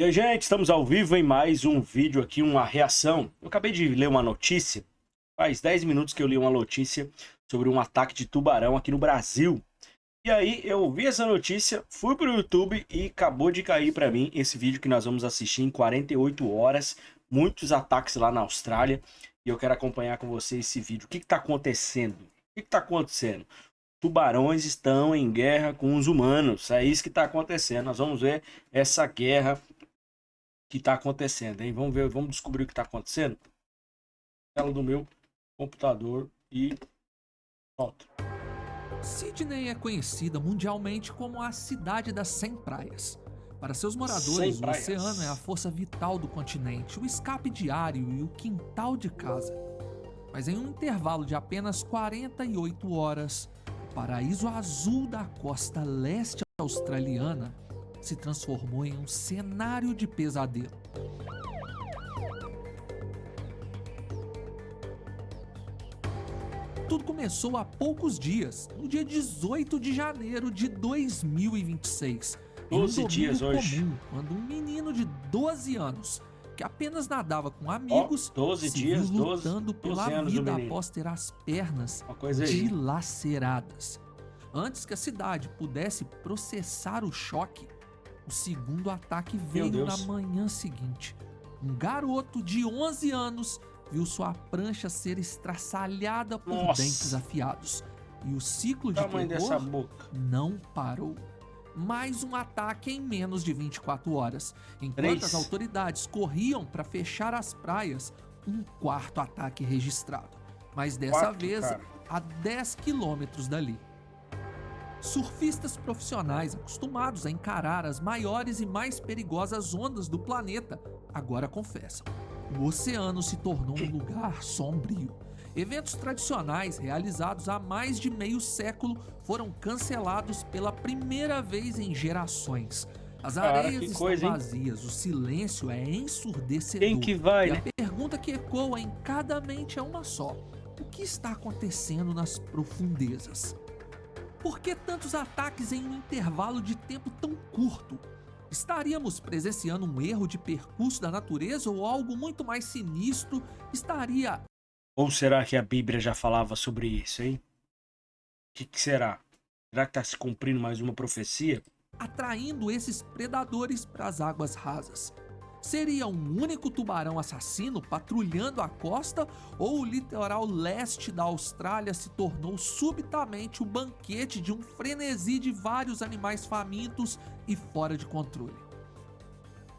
E aí, gente, estamos ao vivo em mais um vídeo aqui, uma reação. Eu acabei de ler uma notícia, faz 10 minutos que eu li uma notícia sobre um ataque de tubarão aqui no Brasil. E aí eu vi essa notícia, fui pro YouTube e acabou de cair para mim esse vídeo que nós vamos assistir em 48 horas. Muitos ataques lá na Austrália e eu quero acompanhar com você esse vídeo. O que está acontecendo? O que está acontecendo? Tubarões estão em guerra com os humanos, é isso que está acontecendo. Nós vamos ver essa guerra que está acontecendo, hein? Vamos ver, vamos descobrir o que está acontecendo. Tela do meu computador e pronto. Sydney é conhecida mundialmente como a cidade das 100 praias. Para seus moradores, o oceano é a força vital do continente, o escape diário e o quintal de casa. Mas em um intervalo de apenas 48 horas, o paraíso azul da costa leste australiana se transformou em um cenário de pesadelo. Tudo começou há poucos dias, no dia 18 de janeiro de 2026. 12 dias hoje. Comum, quando um menino de 12 anos, que apenas nadava com amigos, 12 se dias, viu lutando 12 pela anos vida o menino. após ter as pernas aí. dilaceradas. Antes que a cidade pudesse processar o choque, o segundo ataque veio na manhã seguinte. Um garoto de 11 anos viu sua prancha ser estraçalhada por dentes afiados. E o ciclo de terror não parou. Mais um ataque em menos de 24 horas. Enquanto as autoridades corriam para fechar as praias, um quarto ataque registrado. Mas dessa vez, a 10 quilômetros dali. Surfistas profissionais acostumados a encarar as maiores e mais perigosas ondas do planeta agora confessam: o oceano se tornou um lugar sombrio. Eventos tradicionais realizados há mais de meio século foram cancelados pela primeira vez em gerações. As areias estão vazias, o silêncio é ensurdecedor. Quem que vai, né? A pergunta que ecoa em cada mente é uma só: o que está acontecendo nas profundezas? Por que tantos ataques em um intervalo de tempo tão curto? Estaríamos presenciando um erro de percurso da natureza ou algo muito mais sinistro estaria... Ou será que a Bíblia já falava sobre isso, hein? O que será? Será que está se cumprindo mais uma profecia? Atraindo esses predadores para as águas rasas. Seria um único tubarão assassino patrulhando a costa, ou o litoral leste da Austrália se tornou subitamente o banquete de um frenesi de vários animais famintos e fora de controle?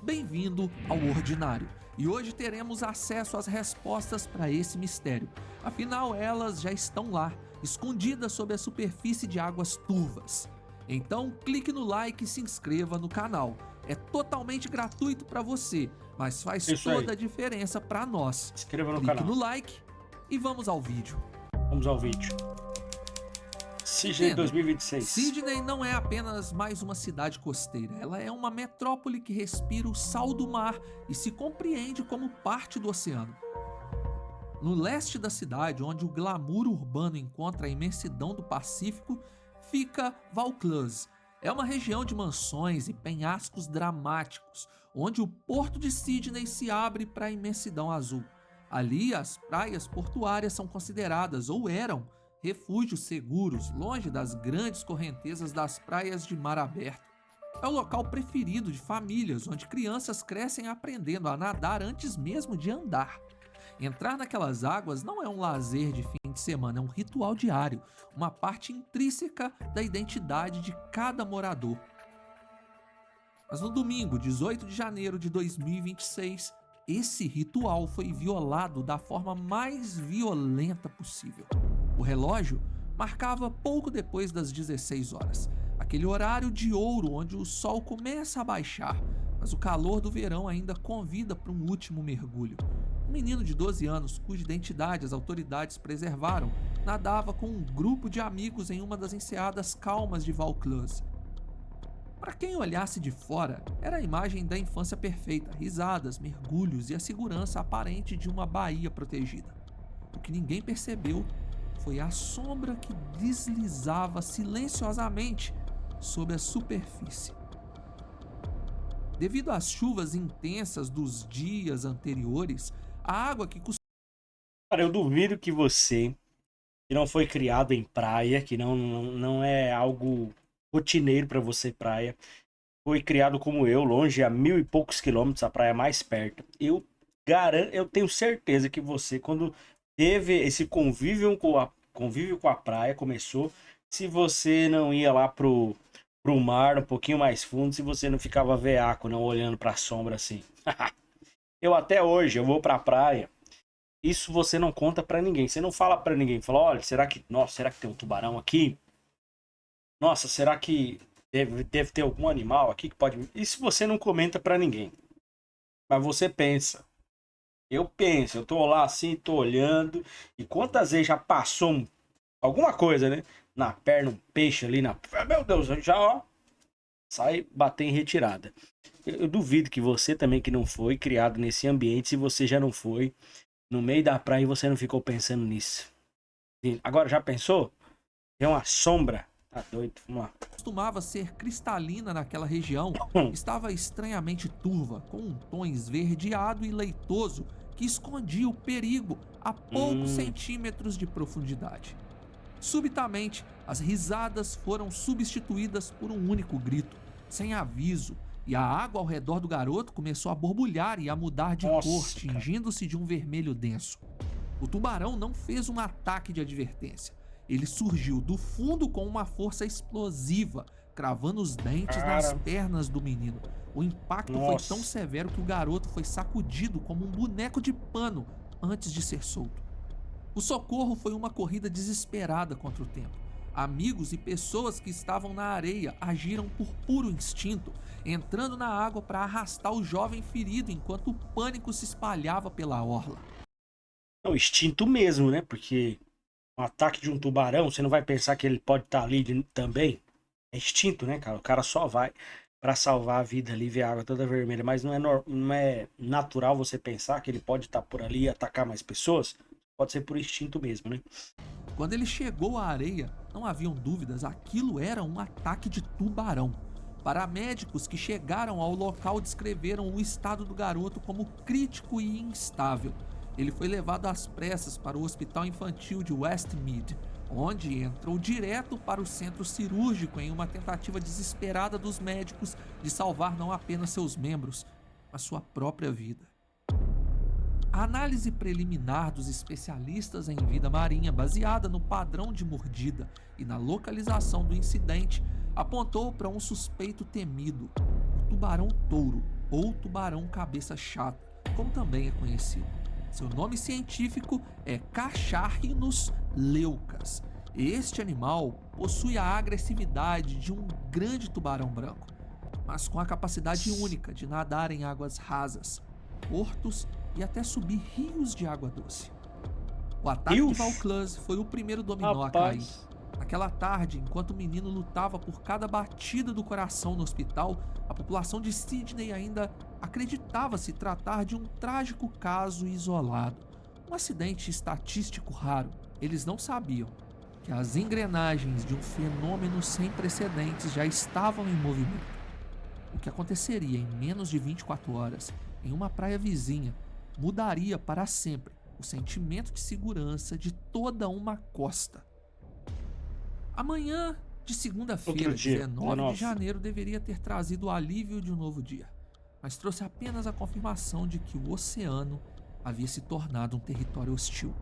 Bem-vindo ao Ordinário, e hoje teremos acesso às respostas para esse mistério. Afinal, elas já estão lá, escondidas sob a superfície de águas turvas. Então clique no like e se inscreva no canal. É totalmente gratuito para você, mas faz toda a diferença para nós. Inscreva no Clique canal. no like e vamos ao vídeo. Vamos ao vídeo. Sydney 2026. Sydney não é apenas mais uma cidade costeira. Ela é uma metrópole que respira o sal do mar e se compreende como parte do oceano. No leste da cidade, onde o glamour urbano encontra a imensidão do Pacífico, fica Vaucluse. É uma região de mansões e penhascos dramáticos, onde o porto de Sydney se abre para a imensidão azul. Ali, as praias portuárias são consideradas, ou eram, refúgios seguros, longe das grandes correntezas das praias de mar aberto. É o local preferido de famílias, onde crianças crescem aprendendo a nadar antes mesmo de andar. Entrar naquelas águas não é um lazer de fim de semana, é um ritual diário, uma parte intrínseca da identidade de cada morador. Mas no domingo, 18 de janeiro de 2026, esse ritual foi violado da forma mais violenta possível. O relógio marcava pouco depois das 16 horas, aquele horário de ouro onde o sol começa a baixar, mas o calor do verão ainda convida para um último mergulho. Um menino de 12 anos, cuja identidade as autoridades preservaram, nadava com um grupo de amigos em uma das enseadas calmas de Vaucluse. Para quem olhasse de fora, era a imagem da infância perfeita, risadas, mergulhos e a segurança aparente de uma baía protegida. O que ninguém percebeu foi a sombra que deslizava silenciosamente sob a superfície. Devido às chuvas intensas dos dias anteriores, a água que costuma Cara, eu duvido que você, que não foi criado em praia, que não é algo rotineiro pra você praia, foi criado como eu, longe a 1000 e poucos quilômetros, a praia mais perto. Eu garanto, eu tenho certeza que você, quando teve esse convívio com a praia, começou, se você não ia lá pro mar, um pouquinho mais fundo, se você não ficava veaco, não olhando pra sombra assim. Eu até hoje, eu vou pra praia, isso você não conta pra ninguém, você não fala pra ninguém, fala, olha, será que tem um tubarão aqui? Nossa, será que deve ter algum animal aqui que pode. Isso você não comenta pra ninguém. Mas você pensa. Eu penso, eu tô lá assim, tô olhando. E quantas vezes já passou alguma coisa, né? Na perna, um peixe ali na. Meu Deus, já ó. Sai bater em retirada. Eu duvido que você também, que não foi criado nesse ambiente, se você já não foi, no meio da praia e você não ficou pensando nisso. Agora já pensou? É uma sombra. Tá doido, vamos lá. ser cristalina naquela região, estava estranhamente turva, com um tom esverdeado e leitoso que escondia o perigo a poucos Hum, centímetros de profundidade. Subitamente, as risadas foram substituídas por um único grito, sem aviso, e a água ao redor do garoto começou a borbulhar e a mudar de cor, nossa, cara. tingindo-se de um vermelho denso. O tubarão não fez um ataque de advertência. Ele surgiu do fundo com uma força explosiva, cravando os dentes nas Cara, pernas do menino. O impacto foi tão nossa. severo que o garoto foi sacudido como um boneco de pano antes de ser solto. O socorro foi uma corrida desesperada contra o tempo. Amigos e pessoas que estavam na areia agiram por puro instinto, entrando na água para arrastar o jovem ferido enquanto o pânico se espalhava pela orla. É o instinto mesmo, né? Porque um ataque de um tubarão, você não vai pensar que ele pode estar ali também. É instinto, né, cara? O cara só vai pra salvar a vida ali, ver a água toda vermelha. Mas não é natural você pensar que ele pode estar por ali e atacar mais pessoas. Pode ser por instinto mesmo, né? Quando ele chegou à areia, não haviam dúvidas, aquilo era um ataque de tubarão. Paramédicos que chegaram ao local descreveram o estado do garoto como crítico e instável. Ele foi levado às pressas para o Hospital Infantil de Westmead, onde entrou direto para o centro cirúrgico em uma tentativa desesperada dos médicos de salvar não apenas seus membros, mas sua própria vida. A análise preliminar dos especialistas em vida marinha, baseada no padrão de mordida e na localização do incidente, apontou para um suspeito temido, o tubarão-touro ou tubarão cabeça chata, como também é conhecido. Seu nome científico é Cacharrhinus leucas. Este animal possui a agressividade de um grande tubarão branco, mas com a capacidade única de nadar em águas rasas, portos e até subir rios de água doce. O ataque de Vaucluse foi o primeiro dominó a cair. Rapaz. Naquela tarde, enquanto o menino lutava por cada batida do coração no hospital, a população de Sydney ainda acreditava se tratar de um trágico caso isolado, um acidente estatístico raro. Eles não sabiam que as engrenagens de um fenômeno sem precedentes já estavam em movimento. O que aconteceria em menos de 24 horas em uma praia vizinha mudaria para sempre o sentimento de segurança de toda uma costa. A manhã de segunda-feira, 19 de janeiro, deveria ter trazido o alívio de um novo dia, mas trouxe apenas a confirmação de que o oceano havia se tornado um território hostil.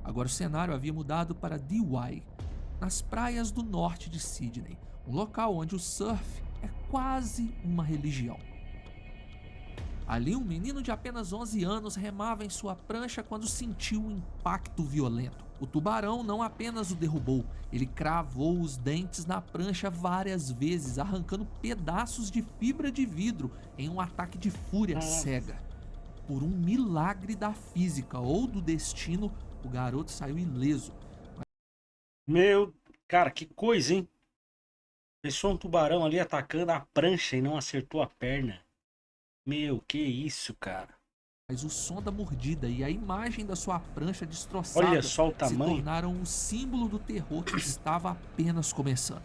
Agora o cenário havia mudado para Dee, nas praias do norte de Sydney, um local onde o surf é quase uma religião. Ali, um menino de apenas 11 anos remava em sua prancha quando sentiu um impacto violento. O tubarão não apenas o derrubou, ele cravou os dentes na prancha várias vezes, arrancando pedaços de fibra de vidro em um ataque de fúria cega. Por um milagre da física ou do destino, o garoto saiu ileso. Meu, cara, que coisa, hein? Pensou um tubarão ali atacando a prancha e não acertou a perna. Meu, que isso, cara? Mas o som da mordida e a imagem da sua prancha Olha destroçada só o se tamanho. tornaram o símbolo do terror que estava apenas começando.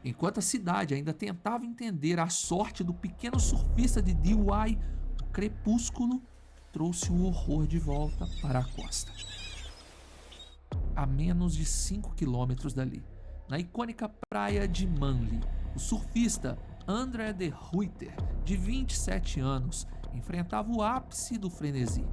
Enquanto a cidade ainda tentava entender a sorte do pequeno surfista de Dewey, o crepúsculo trouxe o horror de volta para a costa. A menos de 5 quilômetros dali, na icônica praia de Manly, o surfista André de Ruyter, de 27 anos, enfrentava o ápice do frenesi.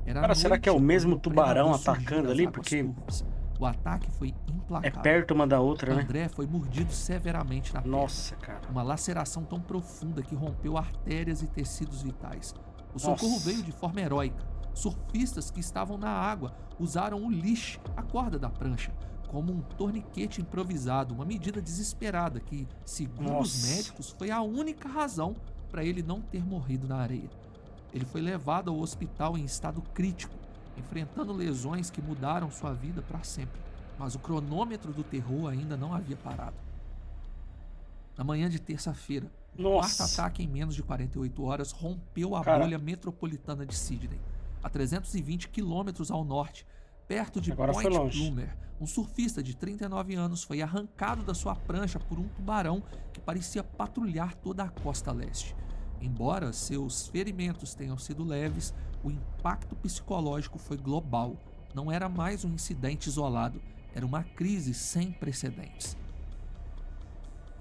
Era Cara, será que é o noite mesmo quando o tubarão predador surgiu atacando das ali? águas Porque turvas. O ataque foi é implacável. perto uma da outra, né? André foi mordido severamente na perna. Nossa, cara. Uma laceração tão profunda que rompeu artérias e tecidos vitais. O socorro Nossa. veio de forma heróica. Surfistas que estavam na água usaram o leash, a corda da prancha, como um torniquete improvisado, uma medida desesperada que, segundo os Nossa. médicos, foi a única razão para ele não ter morrido na areia. Ele foi levado ao hospital em estado crítico, enfrentando lesões que mudaram sua vida para sempre. Mas o cronômetro do terror ainda não havia parado. Na manhã de terça-feira, o quarto Nossa. ataque em menos de 48 horas rompeu a Cara. bolha metropolitana de Sydney, a 320 quilômetros ao norte, perto de Agora foi Point longe. Plumer. Um surfista de 39 anos foi arrancado da sua prancha por um tubarão que parecia patrulhar toda a costa leste. Embora seus ferimentos tenham sido leves, o impacto psicológico foi global. Não era mais um incidente isolado, era uma crise sem precedentes.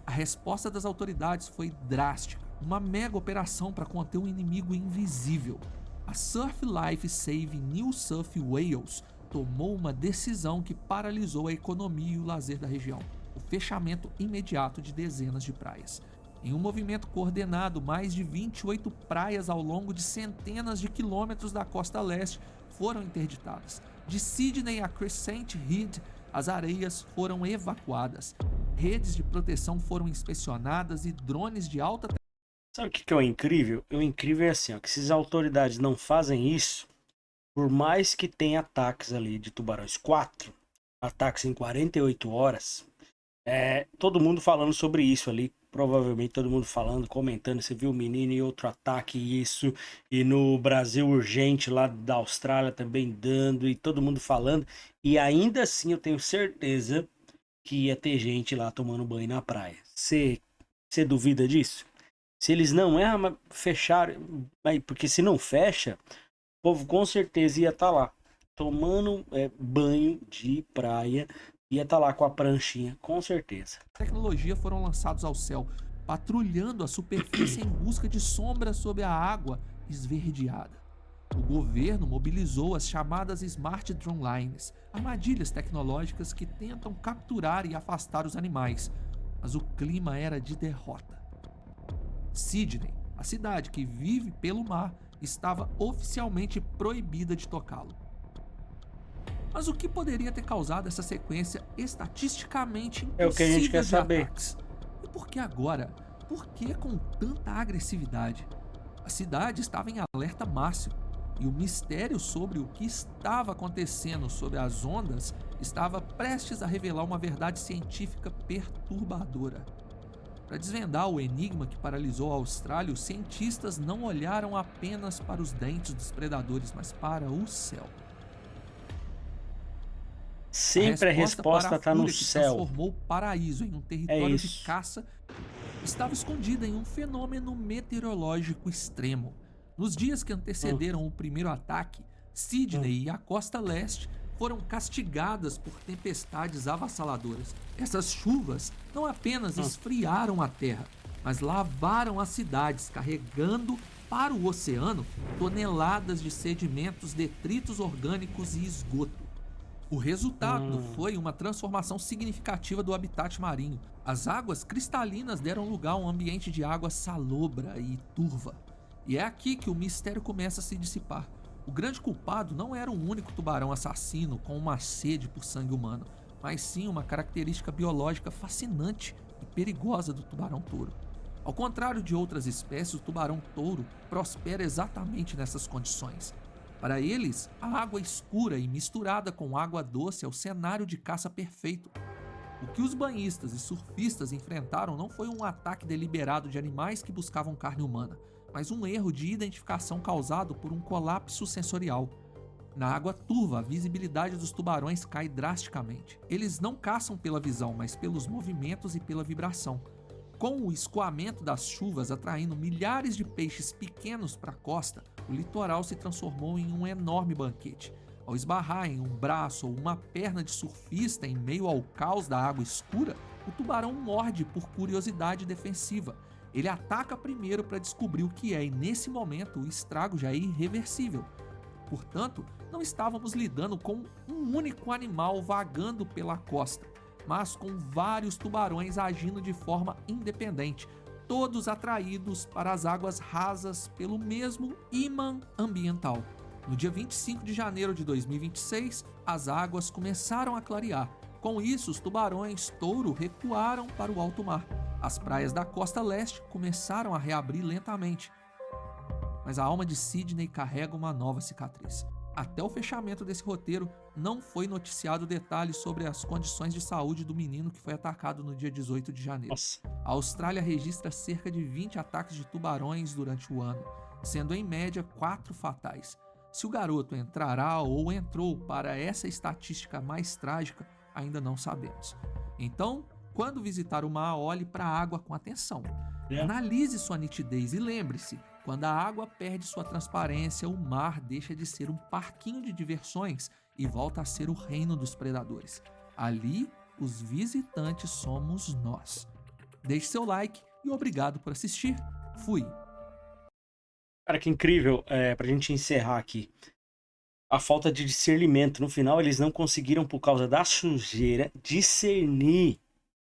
A resposta das autoridades foi drástica, uma mega operação para conter um inimigo invisível. A Surf Life Save New South Wales tomou uma decisão que paralisou a economia e o lazer da região: o fechamento imediato de dezenas de praias. Em um movimento coordenado, mais de 28 praias ao longo de centenas de quilômetros da costa leste foram interditadas. De Sydney a Crescent Head, as areias foram evacuadas. Redes de proteção foram inspecionadas e drones de alta. Sabe o que é o incrível? O incrível é assim, ó, que se as autoridades não fazem isso, por mais que tenha ataques ali de tubarões, 4 ataques em 48 horas, todo mundo falando sobre isso ali, provavelmente todo mundo falando, comentando, você viu o menino e outro ataque e isso, e no Brasil urgente lá da Austrália também dando, e todo mundo falando, e ainda assim eu tenho certeza que ia ter gente lá tomando banho na praia. Você duvida disso? Se eles não mas fecharam, porque se não fecha, o povo com certeza ia estar lá, tomando banho de praia, ia estar lá com a pranchinha, com certeza. Tecnologia foram lançados ao céu, patrulhando a superfície em busca de sombras sob a água esverdeada. O governo mobilizou as chamadas Smart Drone Lines, armadilhas tecnológicas que tentam capturar e afastar os animais, mas o clima era de derrota. Sydney, a cidade que vive pelo mar, estava oficialmente proibida de tocá-lo. Mas o que poderia ter causado essa sequência estatisticamente impossível É o que a gente quer de saber. ataques? E por que agora? Por que com tanta agressividade? A cidade estava em alerta máximo e o mistério sobre o que estava acontecendo sob as ondas estava prestes a revelar uma verdade científica perturbadora. Para desvendar o enigma que paralisou a Austrália, os cientistas não olharam apenas para os dentes dos predadores, mas para o céu. Sempre a resposta está no céu. Transformou o paraíso em um território de caça, estava escondida em um fenômeno meteorológico extremo. Nos dias que antecederam o primeiro ataque, Sydney e a costa leste foram castigadas por tempestades avassaladoras. Essas chuvas não apenas esfriaram a terra, mas lavaram as cidades, carregando para o oceano toneladas de sedimentos, detritos orgânicos e esgoto. O resultado foi uma transformação significativa do habitat marinho. As águas cristalinas deram lugar a um ambiente de água salobra e turva. E é aqui que o mistério começa a se dissipar. O grande culpado não era um único tubarão assassino com uma sede por sangue humano, mas sim uma característica biológica fascinante e perigosa do tubarão-touro. Ao contrário de outras espécies, o tubarão-touro prospera exatamente nessas condições. Para eles, a água escura e misturada com água doce é o cenário de caça perfeito. O que os banhistas e surfistas enfrentaram não foi um ataque deliberado de animais que buscavam carne humana, mas um erro de identificação causado por um colapso sensorial. Na água turva, a visibilidade dos tubarões cai drasticamente. Eles não caçam pela visão, mas pelos movimentos e pela vibração. Com o escoamento das chuvas atraindo milhares de peixes pequenos para a costa, o litoral se transformou em um enorme banquete. Ao esbarrar em um braço ou uma perna de surfista em meio ao caos da água escura, o tubarão morde por curiosidade defensiva. Ele ataca primeiro para descobrir o que é e, nesse momento, o estrago já é irreversível. Portanto, não estávamos lidando com um único animal vagando pela costa, mas com vários tubarões agindo de forma independente, todos atraídos para as águas rasas pelo mesmo ímã ambiental. No dia 25 de janeiro de 2026, as águas começaram a clarear. Com isso, os tubarões touro recuaram para o alto mar. As praias da costa leste começaram a reabrir lentamente. Mas a alma de Sidney carrega uma nova cicatriz. Até o fechamento desse roteiro, não foi noticiado detalhes sobre as condições de saúde do menino que foi atacado no dia 18 de janeiro. Nossa. A Austrália registra cerca de 20 ataques de tubarões durante o ano, sendo em média 4 fatais. Se o garoto entrará ou entrou para essa estatística mais trágica, ainda não sabemos. Então, quando visitar o mar, olhe para a água com atenção. Analise sua nitidez e lembre-se, quando a água perde sua transparência, o mar deixa de ser um parquinho de diversões e volta a ser o reino dos predadores. Ali, os visitantes somos nós. Deixe seu like e obrigado por assistir. Fui! Cara, que incrível, pra gente encerrar aqui. A falta de discernimento. No final, eles não conseguiram, por causa da sujeira, discernir,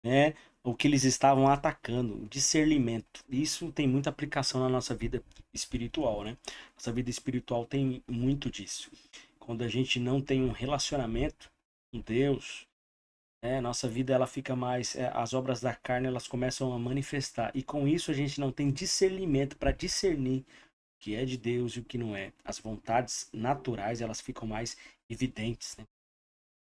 né, o que eles estavam atacando. O discernimento. Isso tem muita aplicação na nossa vida espiritual, né? Nossa vida espiritual tem muito disso. Quando a gente não tem um relacionamento com Deus, nossa vida ela fica mais... as obras da carne elas começam a manifestar. E com isso a gente não tem discernimento para discernir o que é de Deus e o que não é. As vontades naturais elas ficam mais evidentes, né?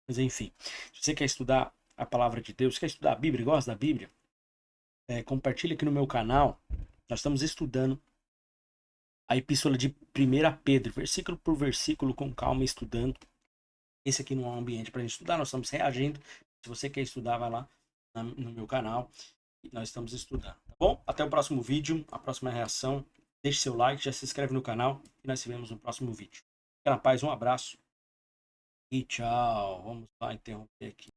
Mas enfim, se você quer estudar a palavra de Deus, quer estudar a Bíblia, gosta da Bíblia, compartilha aqui no meu canal. Nós estamos estudando a epístola de 1 Pedro, versículo por versículo, com calma, estudando. Esse aqui não é um ambiente para a gente estudar, nós estamos reagindo. Se você quer estudar, vai lá no meu canal e nós estamos estudando, tá bom? Até o próximo vídeo, a próxima reação. Deixe seu like, já se inscreve no canal e nós se vemos no próximo vídeo. Fica na paz, um abraço e tchau. Vamos lá interromper aqui.